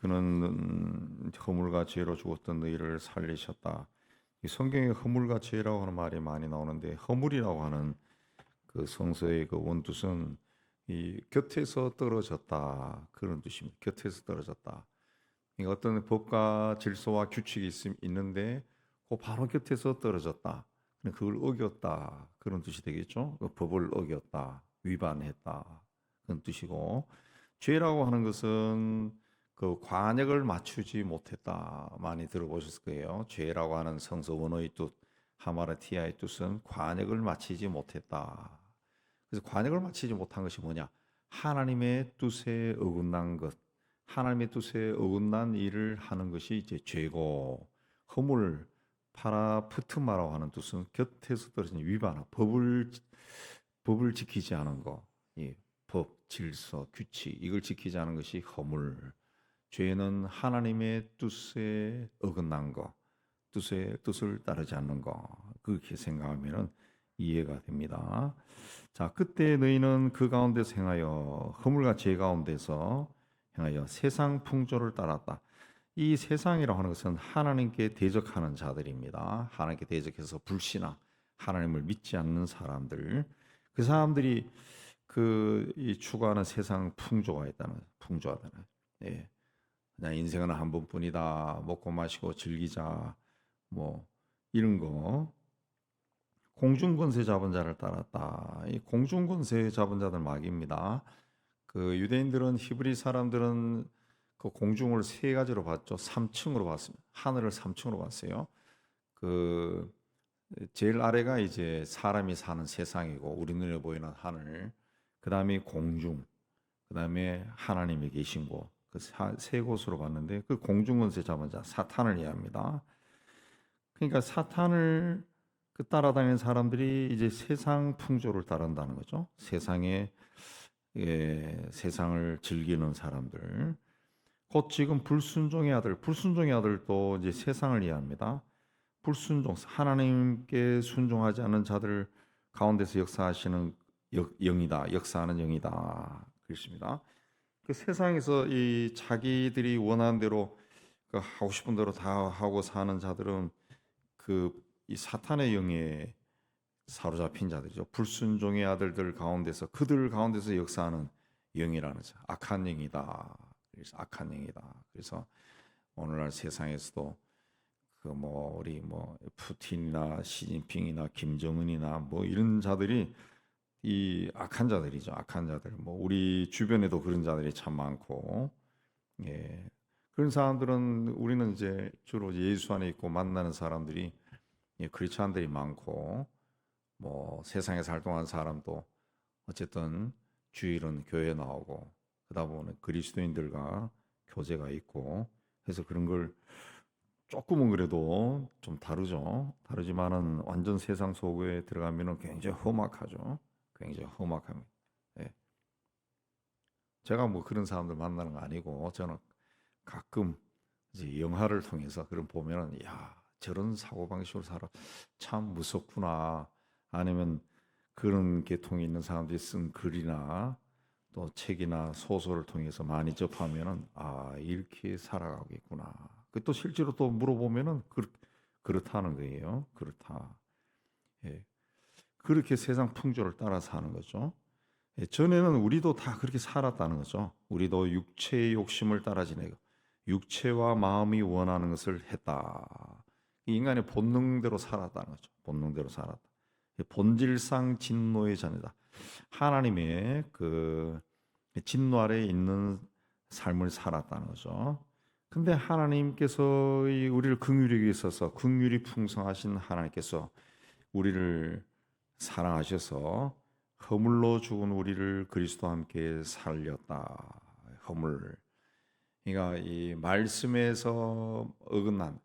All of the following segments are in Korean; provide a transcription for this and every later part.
그는 허물과 죄로 죽었던 너희를 살리셨다. 이 성경에 허물과 죄라고 하는 말이 많이 나오는데 허물이라고 하는 그 성서의 그 원뜻은 이 곁에서 떨어졌다 그런 뜻입니다. 곁에서 떨어졌다. 이 어떤 법과 질서와 규칙이 있는데 그 바로 곁에서 떨어졌다. 그걸 어겼다 그런 뜻이 되겠죠. 그 법을 어겼다, 위반했다 그런 뜻이고 죄라고 하는 것은 그 관역을 맞추지 못했다 많이 들어보셨을 거예요. 죄라고 하는 성서 원어의 뜻 하마르티아의 뜻은 관역을 맞추지 못했다. 그래서 관역을 맞추지 못한 것이 뭐냐? 하나님의 뜻에 어긋난 것, 하나님의 뜻에 어긋난 일을 하는 것이 이제 죄고 허물 파라프트마라고 하는 뜻은 곁에서 떨어진 위반, 법을 지키지 않은 거, 예, 법, 질서, 규칙 이걸 지키지 않은 것이 허물. 죄는 하나님의 뜻에 어긋난 거, 뜻을 따르지 않는 거. 그렇게 생각하면은 이해가 됩니다. 자, 그때 너희는 그 가운데서 행하여 허물과 죄 가운데서 행하여 세상 풍조를 따랐다. 이 세상이라고 하는 것은 하나님께 대적하는 자들입니다. 하나님께 대적해서 불신앙, 하나님을 믿지 않는 사람들, 그 사람들이 이 추구하는 세상 풍조가 있다는 풍조하다는. 예. 그냥 인생은 한 번뿐이다. 먹고 마시고 즐기자. 뭐 이런 거. 공중권세 잡은 자를 따랐다. 이 공중권세 잡은 자들 막입니다. 그 유대인들은 히브리 사람들은 그 공중을 세 가지로 봤죠. 3층으로 봤습니다. 하늘을 3층으로 봤어요. 그 제일 아래가 이제 사람이 사는 세상이고 우리 눈에 보이는 하늘. 그다음에 공중. 그다음에 하나님이 계신 곳. 그 세 곳으로 봤는데 그 공중권세 잡은 자 사탄을 이해합니다. 그러니까 사탄을 따라다니는 사람들이 이제 세상 풍조를 따른다는 거죠. 세상을 즐기는 사람들. 곧 지금 불순종의 아들도 이제 세상을 이해합니다. 하나님께 순종하지 않는 자들 가운데서 역사하시는 영이다, 역사하는 영이다. 그렇습니다. 그 세상에서 이 자기들이 원하는 대로 그 하고 싶은 대로 다 하고 사는 자들은 이 사탄의 영에 사로잡힌 자들이죠. 불순종의 아들들 가운데서 그들 가운데서 역사하는 영이라는 자, 악한 영이다. 그래서 악한 영이다. 그래서 오늘날 세상에서도 우리 푸틴이나 시진핑이나 김정은이나 이런 자들이 이 악한 자들이죠. 악한 자들. 우리 주변에도 그런 자들이 참 많고, 예. 그런 사람들은 우리는 이제 주로 예수 안에 있고 만나는 사람들이 크리스찬들이 많고, 세상에 살동한 사람도 어쨌든 주일은 교회 나오고 그러다 보면 그리스도인들과 교제가 있고 해서 그런 걸 조금은 그래도 좀 다르지만은 완전 세상 속에 들어가면은 굉장히 험악하죠. 굉장히 험악합니다. 예. 제가 그런 사람들 만나는 거 아니고 저는 가끔 이제 영화를 통해서 그런 보면은 야 저런 사고방식으로 살아 참 무섭구나. 아니면 그런 계통이 있는 사람들이 쓴 글이나 또 책이나 소설을 통해서 많이 접하면은 이렇게 살아가겠구나. 또 실제로 또 물어보면은 그렇다는 거예요. 그렇다. 예. 그렇게 세상 풍조를 따라 사는 거죠. 예. 전에는 우리도 다 그렇게 살았다는 거죠. 우리도 육체의 욕심을 따라 지내고 육체와 마음이 원하는 것을 했다. 인간의 본능대로 살았다는 거죠. 본능대로 살았다. 본질상 진노의 자녀다. 하나님의 그 진노 아래에 있는 삶을 살았다는 거죠. 근데 하나님께서 우리를 긍휼히 여기 있어서 긍휼이 풍성하신 하나님께서 우리를 사랑하셔서 허물로 죽은 우리를 그리스도와 함께 살렸다. 허물. 그러니까 이 말씀에 어긋난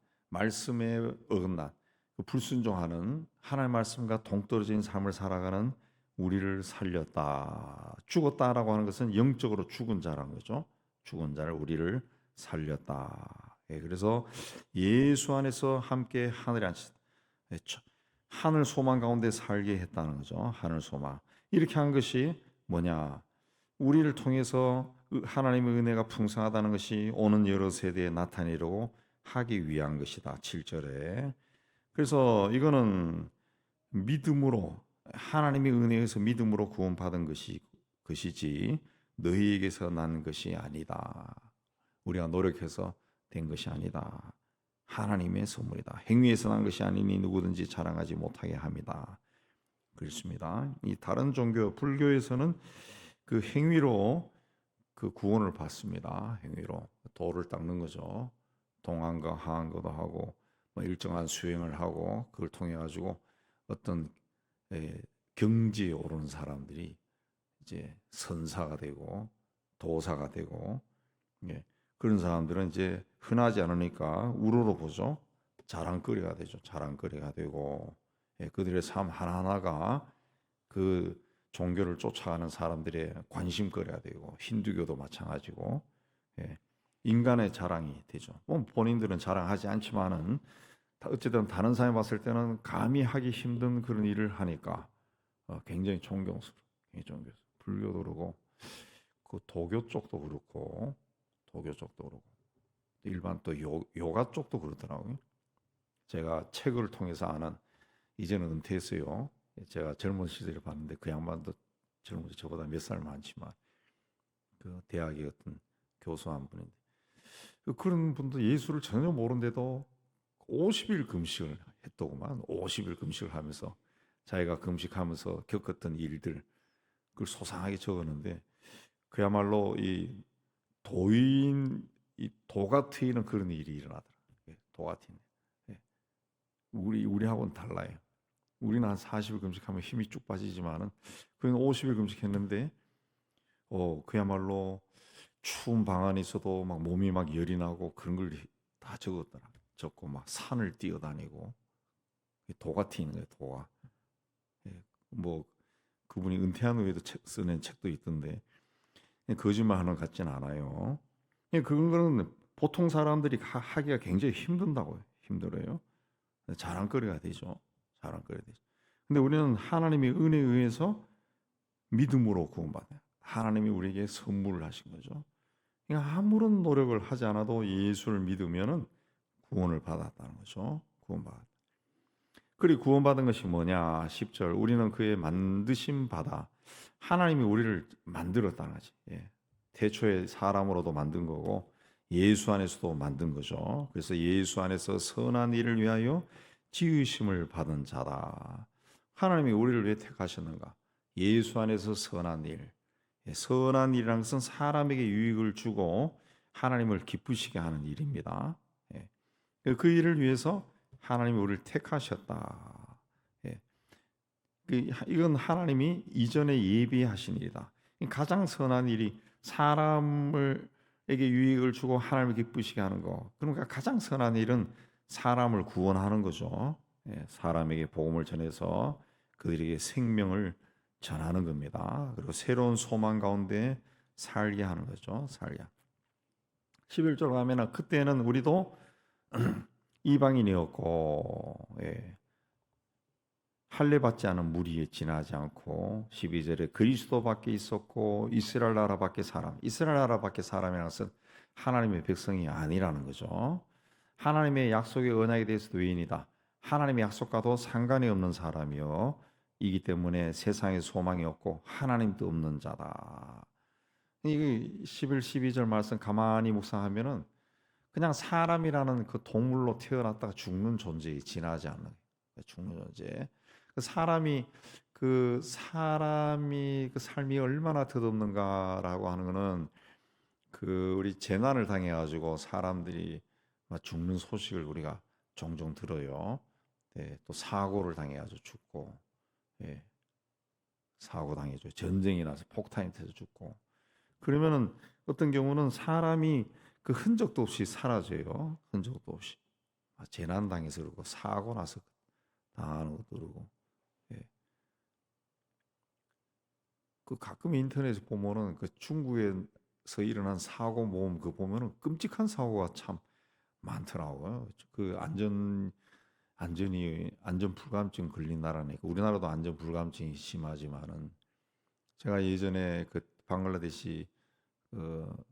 불순종하는 하나님의 말씀과 동떨어진 삶을 살아가는 우리를 살렸다. 죽었다라고 하는 것은 영적으로 죽은 자라는 거죠. 죽은 자를 우리를 살렸다. 예, 그래서 예수 안에서 함께 하늘에 앉히다. 하늘 소망 가운데 살게 했다는 거죠. 하늘 소망. 이렇게 한 것이 뭐냐? 우리를 통해서 하나님의 은혜가 풍성하다는 것이 오는 여러 세대에 나타내려고 하기 위한 것이다. 7절에. 그래서 이거는 믿음으로, 하나님의 은혜에서 믿음으로 구원받은 것이지 너희에게서 난 것이 아니다. 우리가 노력해서 된 것이 아니다. 하나님의 선물이다. 행위에서 난 것이 아니니 누구든지 자랑하지 못하게 합니다. 그렇습니다. 이 다른 종교, 불교에서는 그 행위로 그 구원을 받습니다. 행위로 도를 닦는 거죠. 동안과 하안거도 하고 뭐 일정한 수행을 하고 그걸 통해 가지고 어떤 경지에 오르는 사람들이 이제 선사가 되고 도사가 되고, 그런 사람들은 이제 흔하지 않으니까 우러러 보죠. 자랑거리가 되죠. 자랑거리가 되고, 그들의 삶 하나하나가 그 종교를 쫓아가는 사람들의 관심거리가 되고, 힌두교도 마찬가지고, 인간의 자랑이 되죠. 뭐 본인들은 자랑하지 않지만은 어쨌든 다른 사람이 봤을 때는 감히 하기 힘든 그런 일을 하니까 굉장히 존경스러워. 불교도 그러고 그 도교 쪽도 그렇고, 일반 또 요가 쪽도 그렇더라고요. 제가 책을 통해서 아는, 이제는 은퇴했어요. 제가 젊은 시절에 봤는데 그 양반도 젊은 저보다 몇 살 많지만 그 대학의 어떤 교수 한 분인데, 그런 분도 예수를 전혀 모르는데도 50일 금식을 했더구만. 50일 금식을 하면서 자기가 금식하면서 겪었던 일들 그걸 소상하게 적었는데, 그야말로 이 도가 트이는 그런 일이 일어나더라고요. 도가 트이는. 우리하고는 달라요. 우리는 한 40일 금식하면 힘이 쭉 빠지지만은 그는 50일 금식했는데 그야말로 추운 방 안에 있어도 막 몸이 막 열이 나고 그런 걸 다 적었더라. 적고 막 산을 뛰어다니고, 도가 트이는 거예요. 도가. 뭐 그분이 은퇴한 후에도 쓰는 책도 있던데 거짓말하는 것 같지는 않아요. 그런 거는 보통 사람들이 하기가 굉장히 힘든다고요. 힘들어요. 자랑거리가 되죠. 자랑거리가 되죠. 근데 우리는 하나님의 은혜에 의해서 믿음으로 구원받아요. 하나님이 우리에게 선물을 하신 거죠. 그러니까 아무런 노력을 하지 않아도 예수를 믿으면은 구원을 받았다는 거죠. 구원받았다. 그리고 구원받은 것이 뭐냐? 10절. 우리는 그의 만드심 받아. 하나님이 우리를 만들었다는 거지. 태초에 사람으로도 만든 거고 예수 안에서도 만든 거죠. 그래서 예수 안에서 선한 일을 위하여 지으심을 받은 자다. 하나님이 우리를 왜 택하셨는가? 예수 안에서 선한 일. 선한 일이라는 것은 사람에게 유익을 주고 하나님을 기쁘시게 하는 일입니다. 그 일을 위해서 하나님이 우리를 택하셨다. 이건 하나님이 이전에 예비하신 일이다. 가장 선한 일이 사람에게 유익을 주고 하나님을 기쁘시게 하는 거. 그러니까 가장 선한 일은 사람을 구원하는 거죠. 사람에게 복음을 전해서 그들에게 생명을 전하는 겁니다. 그리고 새로운 소망 가운데 살게 하는 거죠. 살게. 11절 가면은 그때는 우리도 이방인이었고, 할례 받지 않은 무리에 지나지 않고, 12절에 그리스도 밖에 있었고 이스라엘 나라 밖에 사람. 이스라엘 나라 밖에 사람이라는 것은 하나님의 백성이 아니라는 거죠. 하나님의 약속의 언약에 대해서도 외인이다. 하나님의 약속과도 상관이 없는 사람이요 이기 때문에 세상에 소망이 없고 하나님도 없는 자다. 이 11, 12절 말씀 가만히 묵상하면은 그냥 사람이라는 그 동물로 태어났다가 죽는 존재에 지나지 않는, 죽는 존재. 사람이 그 삶이 얼마나 덧없는가라고 하는 거는 그 우리 재난을 당해 가지고 사람들이 막 죽는 소식을 우리가 종종 들어요. 또 사고를 당해 가지고 죽고, 사고 당해죠. 전쟁이 나서 폭탄이 터져 죽고. 그러면은 어떤 경우는 사람이 그 흔적도 없이 사라져요. 흔적도 없이. 재난 당해서 그러고 사고 나서 당하는 것도 그러고. 그 가끔 인터넷에 보면은 그 중국에서 일어난 사고 모험 그 보면은 끔찍한 사고가 참 많더라고요. 그 안전 불감증 걸린 나라니까. 우리나라도 안전 불감증이 심하지만은 제가 예전에 그 방글라데시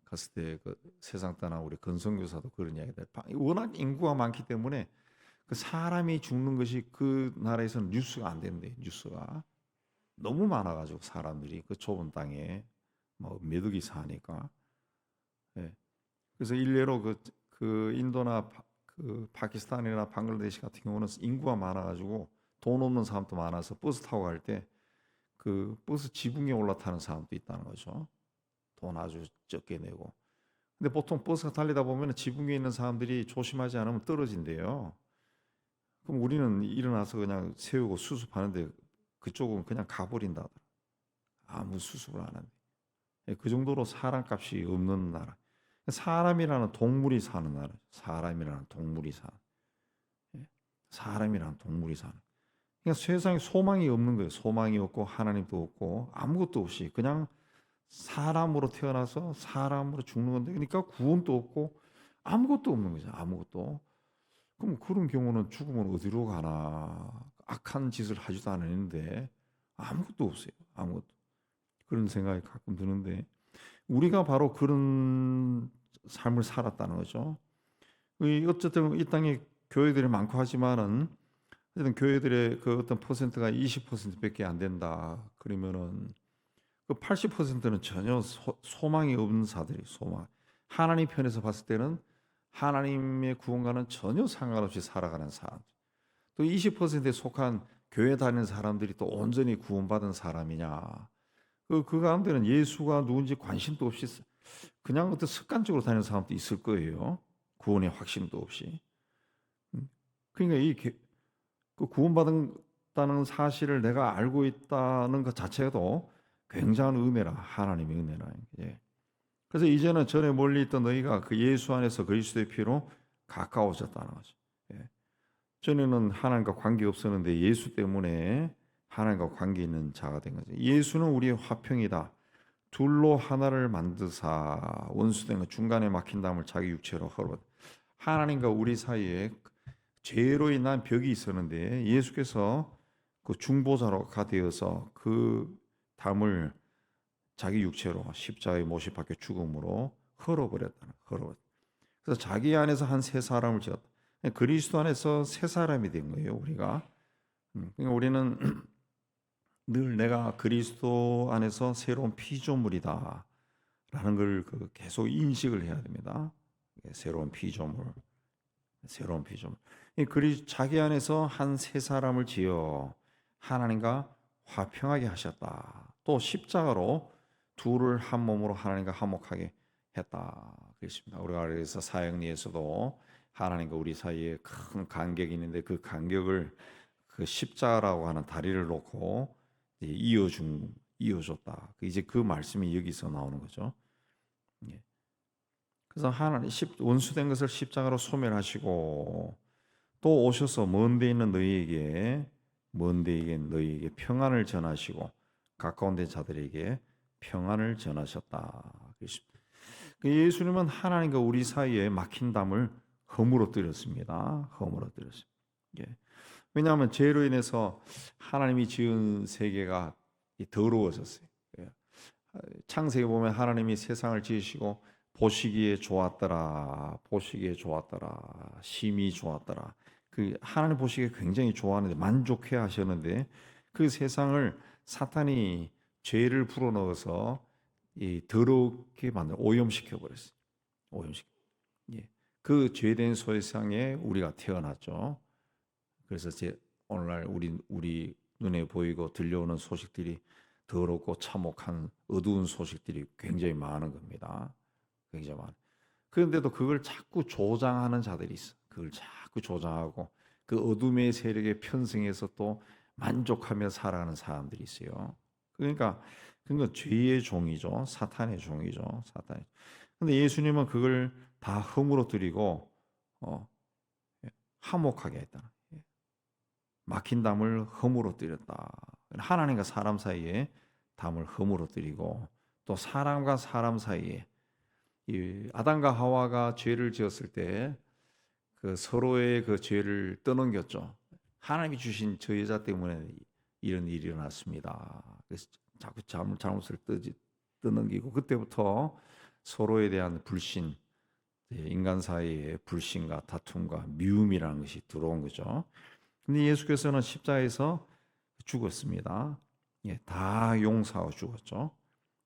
갔을 때 그 세상 떠난 우리 건성교사도 그런 이야기들. 워낙 인구가 많기 때문에 그 사람이 죽는 것이 그 나라에서는 뉴스가 안 된대. 뉴스가 너무 많아가지고 사람들이 그 좁은 땅에 뭐 몇 억이 사니까. 예. 그래서 일례로 그 인도나 그 파키스탄이나 방글라데시 같은 경우는 인구가 많아가지고 돈 없는 사람도 많아서 버스 타고 갈 때 그 버스 지붕에 올라타는 사람도 있다는 거죠. 돈 아주 적게 내고. 근데 보통 버스가 달리다 보면 지붕에 있는 사람들이 조심하지 않으면 떨어진대요. 그럼 우리는 일어나서 그냥 세우고 수습하는데 그쪽은 그냥 가버린다 하더라. 아무 수습을 안 한대. 예, 그 정도로 사람값이 없는 나라. 사람이라는 동물이 사는 나라. 사람이라는 동물이 사는. 예, 사람이라는 동물이 사는. 그러니까 세상에 소망이 없는 거예요. 소망이 없고 하나님도 없고 아무것도 없이 그냥 사람으로 태어나서 사람으로 죽는 건데 그러니까 구원도 없고 아무것도 없는 거죠. 아무것도. 그럼 그런 경우는 죽으면 어디로 가나? 악한 짓을 하지도 않았는데 아무것도 없어요. 아무것도. 그런 생각이 가끔 드는데 우리가 바로 그런 삶을 살았다는 거죠. 어쨌든 이 땅에 교회들이 많고 하지만은 어쨌든 교회들의 그 어떤 퍼센트가 20%밖에 안 된다. 그러면은 그 80%는 전혀 소망이 없는 자들이 소망. 하나님 편에서 봤을 때는 하나님의 구원과는 전혀 상관없이 살아가는 사람. 또 20%에 속한 교회 다니는 사람들이 또 온전히 구원받은 사람이냐. 그 가운데는 예수가 누군지 관심도 없이 그냥 어떤 습관적으로 다니는 사람도 있을 거예요. 구원의 확신도 없이. 그러니까 그 구원받았다는 사실을 내가 알고 있다는 것 자체도 굉장한 은혜라. 하나님의 은혜라. 예. 그래서 이제는 전에 멀리 있던 너희가 그 예수 안에서 그리스도의 피로 가까워졌다는 거죠. 예. 전에는 하나님과 관계 없었는데 예수 때문에 하나님과 관계 있는 자가 된 거죠. 예수는 우리의 화평이다. 둘로 하나를 만드사 원수된 것 중간에 막힌 담을 자기 육체로 헐어. 하나님과 우리 사이에 죄로 인한 벽이 있었는데 예수께서 그 중보자로가 되어서 그 담을 자기 육체로 십자가에 못이 박혀 죽음으로 헐어버렸다는 거예요. 그래서 자기 안에서 한 새 사람을 지었다. 그리스도 안에서 새 사람이 된 거예요. 우리가. 그러니까 우리는 늘 내가 그리스도 안에서 새로운 피조물이다 라는 걸 계속 인식을 해야 됩니다. 새로운 피조물. 새로운 피조물. 자기 안에서 한 새 사람을 지어 하나님과 화평하게 하셨다. 또 십자가로 둘을 한 몸으로 하나님과 화목하게 했다. 그렇습니다. 우리가 그래서 사형리에서도 하나님과 우리 사이에 큰 간격이 있는데 그 간격을 그 십자가라고 하는 다리를 놓고 이어줬다. 이제 그 말씀이 여기서 나오는 거죠. 그래서 하나님 원수된 것을 십자가로 소멸하시고 또 오셔서 먼데 있는 너희에게 평안을 전하시고 가까운 데 자들에게 평안을 전하셨다. 예수님은 하나님과 우리 사이에 막힌 담을 허물어뜨렸습니다. 허물어뜨렸습니다. 왜냐하면 죄로 인해서 하나님이 지은 세계가 더러워졌어요. 창세기 보면 하나님이 세상을 지으시고 보시기에 좋았더라. 심히 좋았더라. 그 하나님 보시기에 굉장히 좋아하는데 만족해 하셨는데 그 세상을 사탄이 죄를 불어넣어서 더럽게 만들어 오염시켜 버렸어요. 그 죄된 세상에 우리가 태어났죠. 그래서 오늘날 우리 눈에 보이고 들려오는 소식들이 더럽고 참혹한 어두운 소식들이 굉장히 많은 겁니다. 굉장히 많아. 그런데도 그걸 자꾸 조장하는 자들이 있어. 그걸 자꾸 조장하고 그 어둠의 세력에 편승해서 또 만족하며 살아가는 사람들이 있어요. 그러니까 그건 죄의 종이죠. 사탄의 종이죠. 사탄. 근데 예수님은 그걸 다 허물어뜨리고 화목하게 했다. 막힌 담을 허물어뜨렸다. 하나님과 사람 사이에 담을 허물어뜨리고 또 사람과 사람 사이에 이 아담과 하와가 죄를 지었을 때 그 서로의 그 죄를 떠넘겼죠. 하나님이 주신 저 여자 때문에 이런 일이 일어났습니다. 그래서 자꾸 잘못을 떠넘기고 그때부터 서로에 대한 불신, 인간 사이의 불신과 다툼과 미움이라는 것이 들어온 거죠. 근데 예수께서는 십자가에서 죽었습니다. 예, 다 용서하고 죽었죠.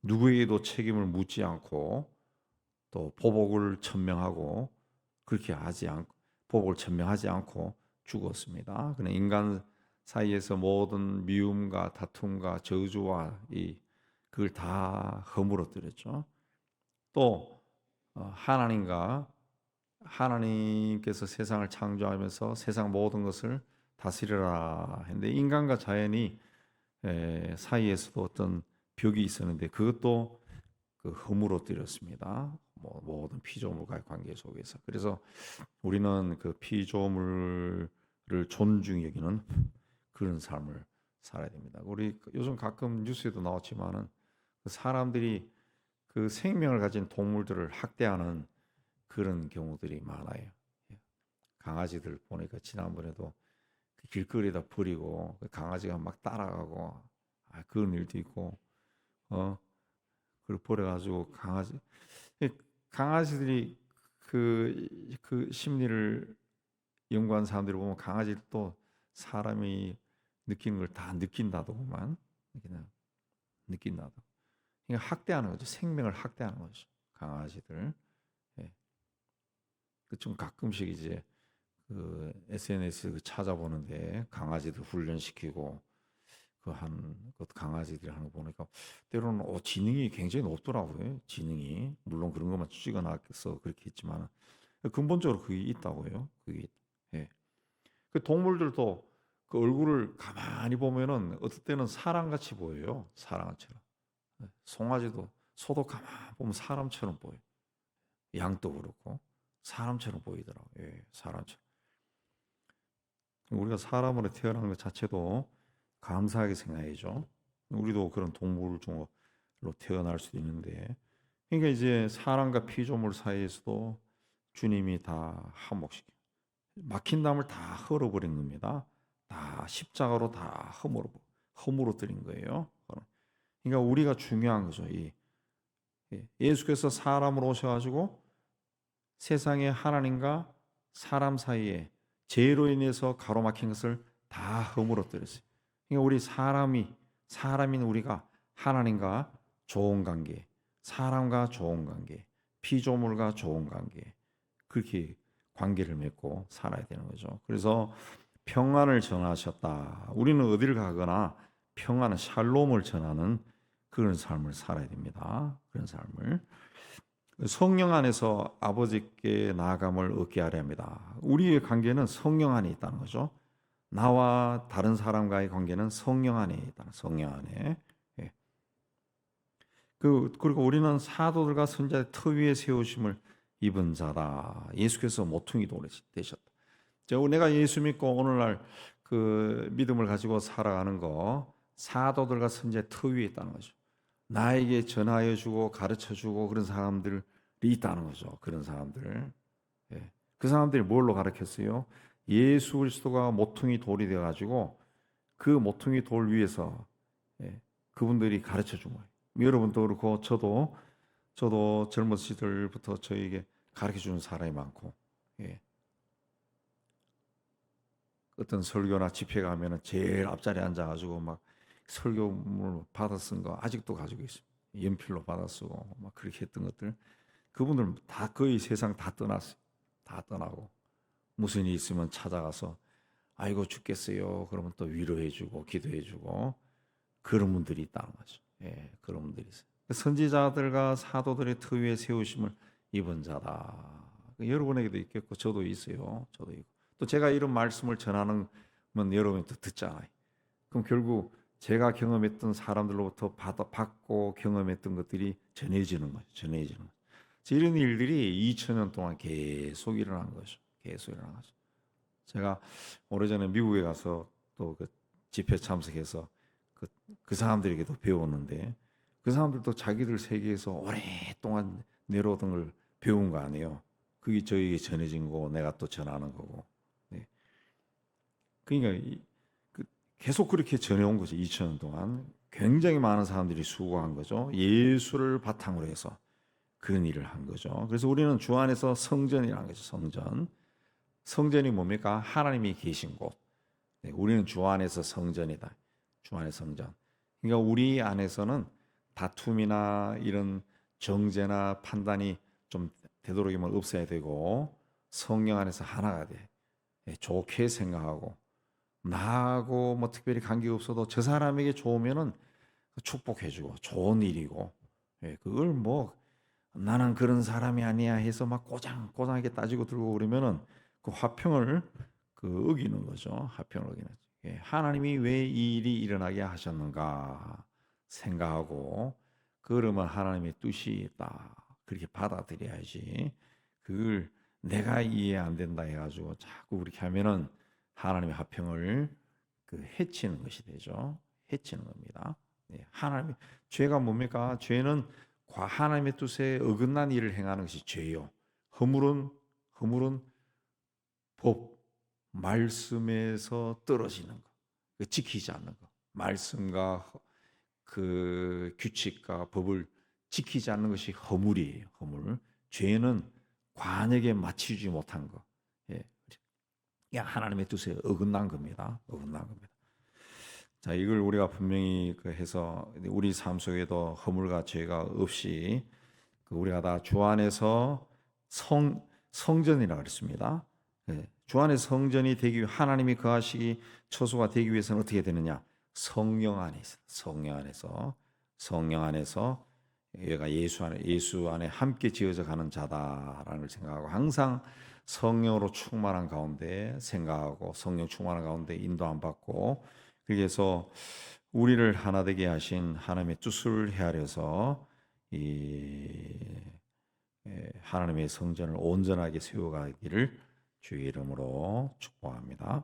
누구에게도 책임을 묻지 않고 또 보복을 천명하고 그렇게 하지 않고 보복을 천명하지 않고 죽었습니다. 그는 인간 사이에서 모든 미움과 다툼과 저주와 그걸 다 허물어뜨렸죠. 또 하나님께서 세상을 창조하면서 세상 모든 것을 다스리라 했는데 인간과 자연이 사이에서도 어떤 벽이 있었는데 그것도 허물어뜨렸습니다. 모든 피조물과의 관계 속에서. 그래서 우리는 그 피조물을 존중히 여기는 그런 삶을 살아야 됩니다. 우리 요즘 가끔 뉴스에도 나왔지만은 그 사람들이 그 생명을 가진 동물들을 학대하는 그런 경우들이 많아요. 강아지들 보니까 지난번에도 그 길거리에다 버리고 그 강아지가 막 따라가고 그런 일도 있고 그걸 버려가지고 강아지들이 그 심리를 연구한 사람들을 보면 강아지도 사람이 느끼는 걸 다 느낀다더구만. 느낀다도. 그러니까 학대하는 거죠. 생명을 학대하는 거죠. 강아지들. 예. 좀 가끔씩 이제 그 SNS 찾아보는데 강아지들 훈련시키고 그 강아지들이 하는 거 보니까 때로는 지능이 굉장히 높더라고요. 지능이 물론 그런 것만 찍어놔서 그렇게 했지만 근본적으로 그게 있다고요. 그게 예. 그 동물들도 그 얼굴을 가만히 보면은 어떨 때는 사람같이 보여요. 사람처럼. 송아지도 소도 가만 보면 사람처럼 보여. 양도 그렇고 사람처럼 보이더라고요. 예, 사람처럼. 우리가 사람으로 태어난 것 자체도 감사하게 생각해야죠. 우리도 그런 동물 중으로 태어날 수도 있는데, 그러니까 이제 사람과 피조물 사이에서도 주님이 다 한몫시켜 막힌 담을 다 헐어버린 겁니다. 다 십자가로 다 허물어뜨린 거예요. 그러니까 우리가 중요한 거죠. 예수께서 사람으로 오셔가지고 세상에 하나님과 사람 사이에 죄로 인해서 가로막힌 것을 다 허물어뜨렸어요. 그러니까 우리 사람인 우리가 하나님과 좋은 관계, 사람과 좋은 관계, 피조물과 좋은 관계, 그렇게 관계를 맺고 살아야 되는 거죠. 그래서 평안을 전하셨다. 우리는 어디를 가거나 평안은 샬롬을 전하는 그런 삶을 살아야 됩니다. 그런 삶을. 성령 안에서 아버지께 나아감을 얻게 하려 합니다. 우리의 관계는 성령 안에 있다는 거죠. 나와 다른 사람과의 관계는 성령 안에 있다. 성령 안에. 예. 그리고 우리는 사도들과 선지자의 터 위에 세우심을 입은 자다. 예수께서 모퉁이 돌이 되셨다. 내가 예수 믿고 오늘날 그 믿음을 가지고 살아가는 거 사도들과 선지자의 터 위에 있다는 거죠. 나에게 전하여 주고 가르쳐 주고 그런 사람들이 있다는 거죠. 그런 사람들. 예. 그 사람들이 뭘로 가르쳤어요? 예수 그리스도가 모퉁이 돌이 되어 가지고 그 모퉁이 돌 위에서 그분들이 가르쳐 준 거예요. 여러분도 그렇고 저도 젊은 시절부터 저에게 가르쳐 주는 사람이 많고 어떤 설교나 집회 가면은 제일 앞자리에 앉아가지고 막 설교물 받아 쓴 거 아직도 가지고 있습니다. 연필로 받아 쓰고 막 그렇게 했던 것들 그분들 다 거의 세상 다 떠났어요. 다 떠나고 무슨 일 있으면 찾아가서 아이고 죽겠어요. 그러면 또 위로해주고 기도해주고 그런 분들이 있다는 거죠. 예, 그런 분들이 있어요. 선지자들과 사도들의 터 위에 세우심을 입은 자다. 여러분에게도 있겠고 저도 있어요. 저도 있고 또 제가 이런 말씀을 전하는 건 여러분이 또 듣잖아요. 그럼 결국 제가 경험했던 사람들로부터 받고 경험했던 것들이 전해지는 거죠. 전해지는 거죠. 이런 일들이 2000년 동안 계속 일어난 거죠. 계속 일어난 거죠. 제가 오래전에 미국에 가서 또 그 집회 참석해서 그 사람들에게도 배웠는데 그 사람들도 자기들 세계에서 오랫동안 내려오던 걸 배운 거 아니에요. 그게 저에게 전해진 거고 내가 또 전하는 거고. 그러니까 계속 그렇게 전해온 거죠. 2000년 동안. 굉장히 많은 사람들이 수고한 거죠. 예수를 바탕으로 해서 그런 일을 한 거죠. 그래서 우리는 주 안에서 성전이라는 거죠. 성전. 성전이 뭡니까? 하나님이 계신 곳. 네, 우리는 주 안에서 성전이다. 주 안의 성전. 그러니까 우리 안에서는 다툼이나 이런 정죄나 판단이 좀 되도록이면 없어야 되고 성령 안에서 하나가 돼. 예, 좋게 생각하고 나하고 뭐 특별히 관계가 없어도 저 사람에게 좋으면은 축복해주고 좋은 일이고, 예, 그걸 뭐 나는 그런 사람이 아니야 해서 막 꼬장꼬장하게 따지고 들고 그러면은 그 화평을 어기는 거죠. 화평을 어기는. 예, 하나님이 왜 이 일이 일어나게 하셨는가 생각하고 그러면 하나님의 뜻이 있다 그렇게 받아들여야지. 그걸 내가 이해 안 된다 해가지고 자꾸 그렇게 하면은 하나님의 화평을 해치는 것이 되죠. 해치는 겁니다. 예, 하나님 죄가 뭡니까? 죄는 하나님의 뜻에 어긋난 일을 행하는 것이 죄요. 허물은 법, 말씀에서 떨어지는 거, 지키지 않는 거, 말씀과 그 규칙과 법을 지키지 않는 것이 허물이에요. 허물. 죄는 관역에 맞추지 못한 거. 예. 그냥 하나님의 뜻에 어긋난 겁니다. 어긋난 겁니다. 자, 이걸 우리가 분명히 해서 우리 삶 속에도 허물과 죄가 없이 우리가 다 주 안에서 성전이라고 그랬습니다. 예, 주 안에 성전이 되기 위해 하나님이 거하시기 처소가 되기 위해서는 어떻게 되느냐? 성령 안에서, 성령 안에서 얘가 예수 안에 함께 지어져 가는 자다라는 걸 생각하고 항상 성령으로 충만한 가운데 생각하고 성령 충만한 가운데 인도함 받고 그래서 우리를 하나 되게 하신 하나님의 뜻을 헤아려서 하나님의 성전을 온전하게 세워가기를 주의 이름으로 축복합니다.